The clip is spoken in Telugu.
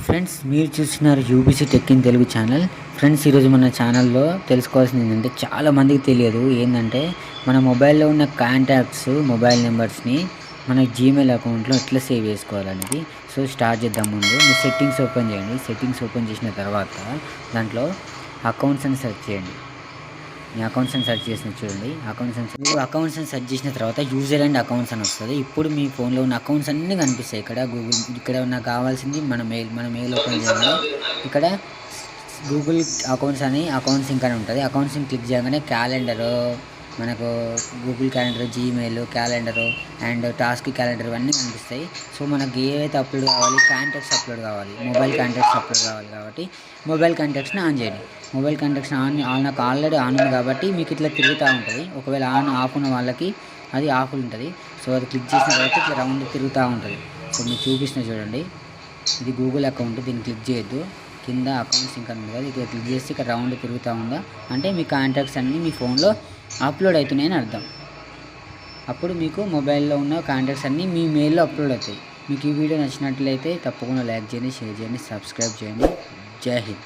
ఫ్రెండ్స్, మీరు చూస్తున్నారు UBC tech in Telugu channel. Friends, ఈరోజు మన ఛానల్లో తెలుసుకోవాల్సింది ఏంటంటే, చాలామందికి తెలియదు ఏంటంటే, మన మొబైల్లో ఉన్న కాంటాక్ట్స్ మొబైల్ నెంబర్స్ని మన జీమెయిల్ అకౌంట్లో ఎట్లా సేవ్ చేసుకోవాలనేది. సో స్టార్ట్ చేద్దాం. ముందు మీ సెట్టింగ్స్ ఓపెన్ చేయండి. సెట్టింగ్స్ ఓపెన్ చేసిన తర్వాత దాంట్లో అకౌంట్స్ అని సెర్చ్ చేయండి. మీ అకౌంట్స్ అని సెర్చ్ చేసిన చూడండి. అకౌంట్స్ అని సెర్చ్ చేసిన తర్వాత యూజర్ అండ్ అకౌంట్స్ అని వస్తుంది. ఇప్పుడు మీ ఫోన్లో ఉన్న అకౌంట్స్ అన్నీ కనిపిస్తాయి. ఇక్కడ గూగుల్, ఇక్కడ నాకు కావాల్సింది మన మెయిల్ ఓపెన్ చేయాలి. ఇక్కడ గూగుల్ అకౌంట్స్ అని అకౌంట్స్ సింక్ అని ఉంటుంది. అకౌంట్స్ సింక్ క్లిక్ చేయగానే క్యాలెండరు, మనకు Google calendar, Gmail calendar and task calendar ఇవన్నీ కనిపిస్తాయి. సో మనకి ఏవైతే అప్లోడ్ కావాలి, కాంటాక్ట్స్ అప్లోడ్ కావాలి, మొబైల్ కాంటాక్ట్స్ అప్లోడ్ కావాలి కాబట్టి మొబైల్ కాంటాక్ట్స్ని ఆన్ చేయండి. మొబైల్ కాంటాక్ట్స్ నాకు ఆల్రెడీ ఆన్ ఉంది కాబట్టి మీకు ఇట్లా తిరుగుతూ ఉంటుంది. ఒకవేళ ఆఫ్ ఉన్న వాళ్ళకి అది ఆఫ్ ఉంటుంది. సో అది క్లిక్ చేసిన తర్వాత ఇట్లా రౌండ్ తిరుగుతూ ఉంటుంది. సో మీకు చూపిస్తున్నా చూడండి. ఇది గూగుల్ అకౌంట్, దీన్ని క్లిక్ చేయొద్దు. కింద అకౌంట్స్ ఇంకా ఉంది కదా, ఇక్కడ క్లిక్ చేసి ఇక్కడ రౌండ్ తిరుగుతూ ఉందా అంటే మీ కాంటాక్ట్స్ అన్నీ మీ ఫోన్లో అప్లోడ్ అవుతున్నాయని అర్థం. అప్పుడు మీకు మొబైల్లో ఉన్న కాంటాక్ట్స్ అన్నీ మీ మెయిల్లో అప్లోడ్ అవుతాయి. మీకు ఈ వీడియో నచ్చినట్లయితే తప్పకుండా లైక్ చేయండి, షేర్ చేయండి, సబ్స్క్రైబ్ చేయండి. జై హింద్.